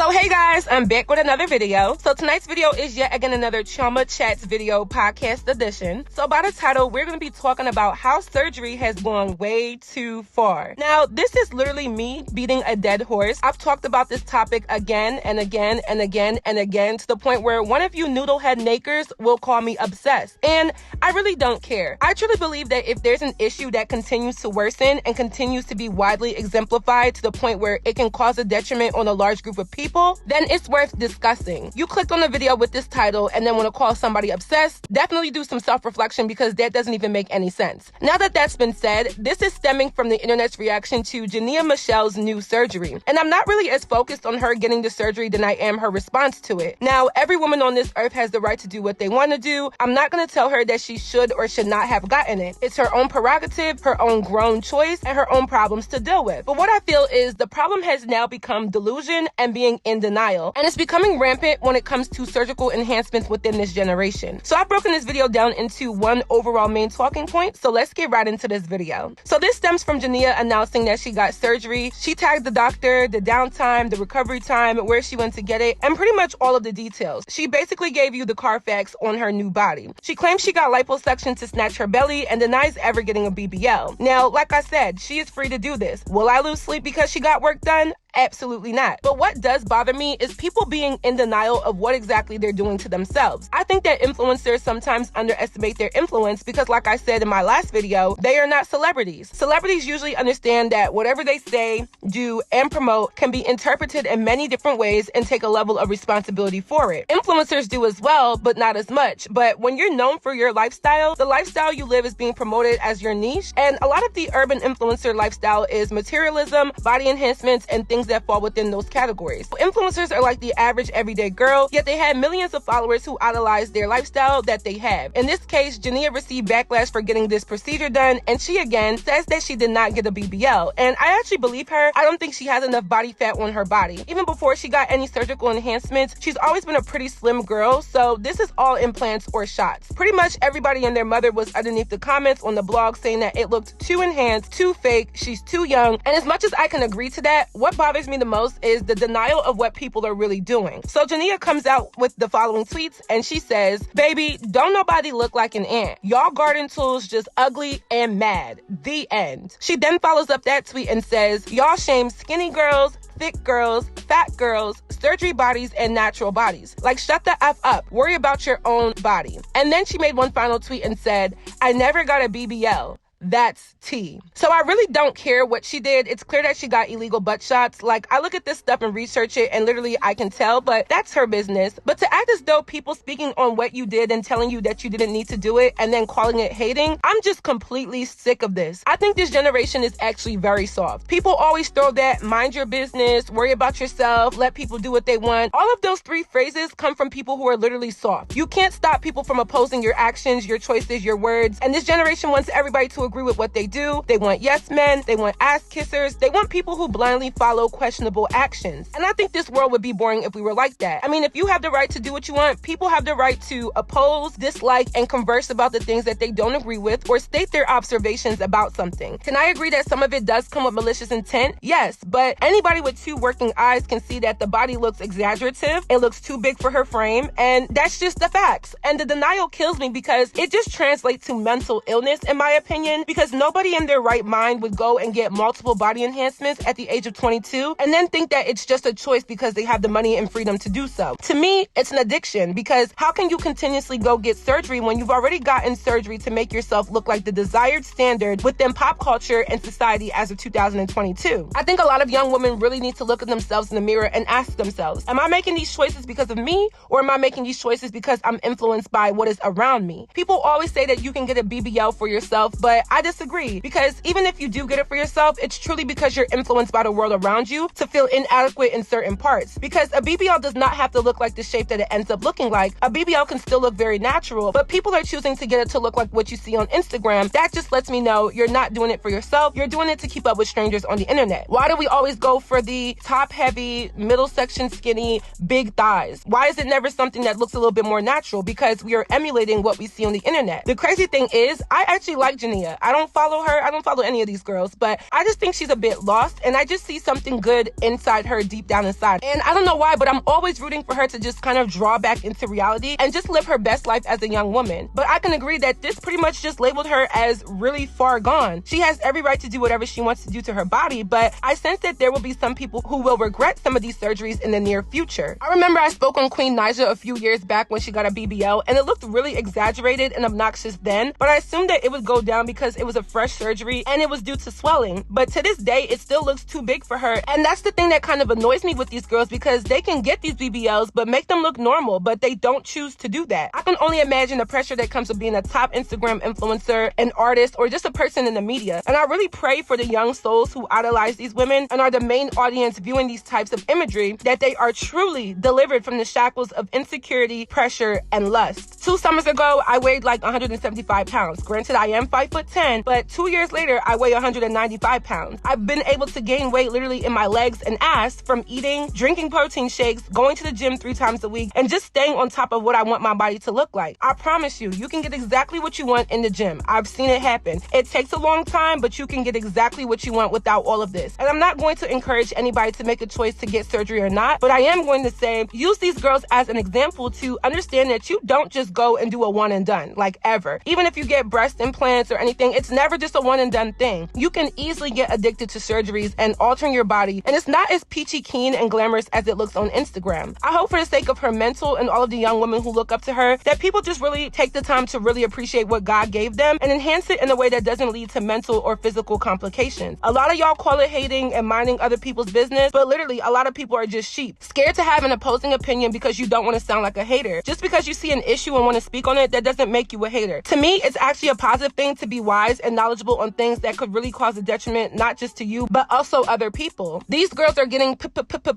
So hey guys, I'm back with another video. So tonight's video is yet again another Chioma Chats video podcast edition. So by the title, we're going to be talking about how surgery has gone way too far. Now, this is literally me beating a dead horse. I've talked about this topic again and again and again and again to the point where one of you noodlehead nakers will call me obsessed. And I really don't care. I truly believe that if there's an issue that continues to worsen and continues to be widely exemplified to the point where it can cause a detriment on a large group of people, then it's worth discussing. You clicked on the video with this title and then want to call somebody obsessed, definitely do some self-reflection because that doesn't even make any sense. Now that that's been said, this is stemming from the internet's reaction to Jania Meshell's new surgery. And I'm not really as focused on her getting the surgery than I am her response to it. Now, every woman on this earth has the right to do what they want to do. I'm not going to tell her that she should or should not have gotten it. It's her own prerogative, her own grown choice, and her own problems to deal with. But what I feel is the problem has now become delusion and being in denial, and it's becoming rampant when it comes to surgical enhancements within this generation. So I've broken this video down into one overall main talking point, so let's get right into this video. So this stems from Jania announcing that she got surgery. She tagged the doctor, the downtime, the recovery time, where she went to get it, and pretty much all of the details. She basically gave you the Carfax on her new body. She claims she got liposuction to snatch her belly and denies ever getting a BBL. Now, like I said, she is free to do this. Will I lose sleep because she got work done? Absolutely not. But what does bother me is people being in denial of what exactly they're doing to themselves. I think that influencers sometimes underestimate their influence because, like I said in my last video, they are not celebrities. Celebrities usually understand that whatever they say, do, and promote can be interpreted in many different ways and take a level of responsibility for it. Influencers do as well, but not as much. But when you're known for your lifestyle, the lifestyle you live is being promoted as your niche, and a lot of the urban influencer lifestyle is materialism, body enhancements, and things that fall within those categories. Influencers are like the average everyday girl, yet they have millions of followers who idolize their lifestyle that they have. In this case, Jania received backlash for getting this procedure done, and she again says that she did not get a BBL. And I actually believe her. I don't think she has enough body fat on her body. Even before she got any surgical enhancements, she's always been a pretty slim girl, so this is all implants or shots. Pretty much everybody and their mother was underneath the comments on the blog saying that it looked too enhanced, too fake, she's too young, and as much as I can agree to that, what bothers me the most is the denial of what people are really doing. So Jania comes out with the following tweets and she says, "Baby, don't nobody look like an ant. Y'all garden tools just ugly and mad. The end." She then follows up that tweet and says, "Y'all shame skinny girls, thick girls, fat girls, surgery bodies, and natural bodies. Like, shut the F up. Worry about your own body." And then she made one final tweet and said, "I never got a BBL. That's tea." So I really don't care what she did. It's clear that she got illegal butt shots. Like, I look at this stuff and research it and literally I can tell, but that's her business. But to act as though people speaking on what you did and telling you that you didn't need to do it and then calling it hating, I'm just completely sick of this. I think this generation is actually very soft. People always throw that mind your business, worry about yourself, let people do what they want. All of those three phrases come from people who are literally soft. You can't stop people from opposing your actions, your choices, your words. And this generation wants everybody to agree with what they do. They want yes men, they want ass kissers, they want people who blindly follow questionable actions. And I think this world would be boring if we were like that. I mean, if you have the right to do what you want, people have the right to oppose, dislike, and converse about the things that they don't agree with or state their observations about something. Can I agree that some of it does come with malicious intent? Yes, but anybody with two working eyes can see that the body looks exaggerative, it looks too big for her frame, and that's just the facts. And the denial kills me because it just translates to mental illness, in my opinion, because nobody in their right mind would go and get multiple body enhancements at the age of 22 and then think that it's just a choice because they have the money and freedom to do so. To me, it's an addiction because how can you continuously go get surgery when you've already gotten surgery to make yourself look like the desired standard within pop culture and society as of 2022? I think a lot of young women really need to look at themselves in the mirror and ask themselves, am I making these choices because of me or am I making these choices because I'm influenced by what is around me? People always say that you can get a BBL for yourself, but I disagree. Because even if you do get it for yourself, it's truly because you're influenced by the world around you to feel inadequate in certain parts. Because a BBL does not have to look like the shape that it ends up looking like. A BBL can still look very natural, but people are choosing to get it to look like what you see on Instagram. That just lets me know you're not doing it for yourself. You're doing it to keep up with strangers on the internet. Why do we always go for the top heavy, middle section skinny, big thighs? Why is it never something that looks a little bit more natural? Because we are emulating what we see on the internet. The crazy thing is, I actually like Jania. I don't follow her. I don't follow any of these girls, but I just think she's a bit lost, and I just see something good inside her deep down inside. And I don't know why, but I'm always rooting for her to just kind of draw back into reality and just live her best life as a young woman. But I can agree that this pretty much just labeled her as really far gone. She has every right to do whatever she wants to do to her body, but I sense that there will be some people who will regret some of these surgeries in the near future. I remember I spoke on Queen Naija a few years back when she got a BBL, and it looked really exaggerated and obnoxious then, but I assumed that it would go down because it was a fresh surgery and it was due to swelling. But to this day, it still looks too big for her, and that's the thing that kind of annoys me with these girls, because they can get these BBLs but make them look normal, but they don't choose to do that. I can only imagine the pressure that comes with being a top Instagram influencer, an artist, or just a person in the media. And I really pray for the young souls who idolize these women and are the main audience viewing these types of imagery, that they are truly delivered from the shackles of insecurity, pressure, and lust. 2 summers ago, I weighed like 175 pounds. Granted, I am 5'10", but 2 years later, I weigh 195 pounds. I've been able to gain weight literally in my legs and ass from eating, drinking protein shakes, going to the gym 3 times a week, and just staying on top of what I want my body to look like. I promise you, you can get exactly what you want in the gym. I've seen it happen. It takes a long time, but you can get exactly what you want without all of this. And I'm not going to encourage anybody to make a choice to get surgery or not, but I am going to say, use these girls as an example to understand that you don't just go and do a one and done, like ever. Even if you get breast implants or anything, it's never just a one and done thing. You can easily get addicted to surgeries and altering your body, and it's not as peachy keen and glamorous as it looks on Instagram. I hope for the sake of her mental and all of the young women who look up to her, that people just really take the time to really appreciate what God gave them and enhance it in a way that doesn't lead to mental or physical complications. A lot of y'all call it hating and minding other people's business, but literally a lot of people are just sheep, scared to have an opposing opinion because you don't want to sound like a hater. Just because you see an issue and want to speak on it, that doesn't make you a hater. To me, it's actually a positive thing to be wise and knowledgeable on things that could really cause a detriment, not just to you, but also other people. These girls are getting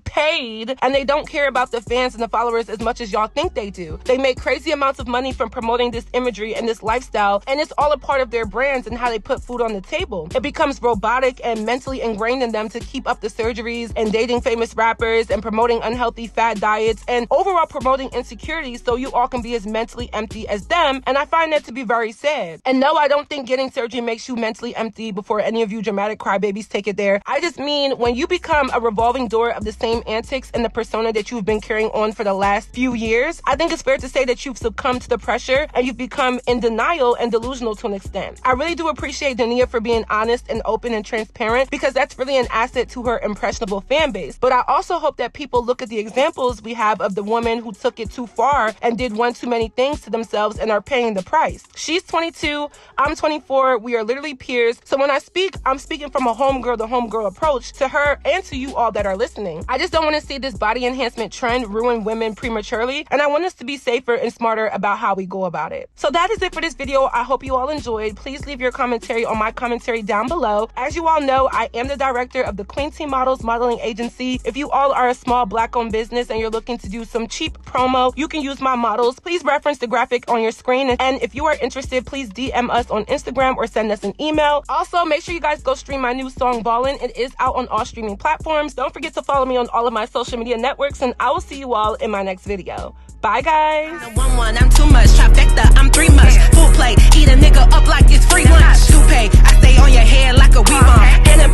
paid, and they don't care about the fans and the followers as much as y'all think they do. They make crazy amounts of money from promoting this imagery and this lifestyle, and it's all a part of their brands and how they put food on the table. It becomes robotic and mentally ingrained in them to keep up the surgeries and dating famous rappers and promoting unhealthy fat diets and overall promoting insecurity so you all can be as mentally empty as them, and I find that to be very sad. And no, I don't think getting surgery makes you mentally empty before any of you dramatic crybabies take it there. I just mean when you become a revolving door of the same antics and the persona that you've been carrying on for the last few years, I think it's fair to say that you've succumbed to the pressure and you've become in denial and delusional to an extent. I really do appreciate Jania for being honest and open and transparent, because that's really an asset to her impressionable fan base. But I also hope that people look at the examples we have of the woman who took it too far and did one too many things to themselves and are paying the price. She's 22, I'm 24, we are literally peers. So when I speak, I'm speaking from a homegirl to homegirl approach to her and to you all that are listening. I just don't want to see this body enhancement trend ruin women prematurely, and I want us to be safer and smarter about how we go about it. So that is it for this video. I hope you all enjoyed. Please leave your commentary on my commentary down below. As you all know, I am the director of the Queen T Models Modeling Agency. If you all are a small Black-owned business and you're looking to do some cheap promo, you can use my models. Please reference the graphic on your screen, and if you are interested, please DM us on Instagram or send us an email. Also, make sure you guys go stream my new song Ballin'. It is out on all streaming platforms. Don't forget to follow me on all of my social media networks, and I will see you all in my next video. Bye, guys. I'm too much. Trifecta, I'm 3 months. Full plate, eat a nigga up like it's free lunch. Toupee, I stay on your head like a weave on. And a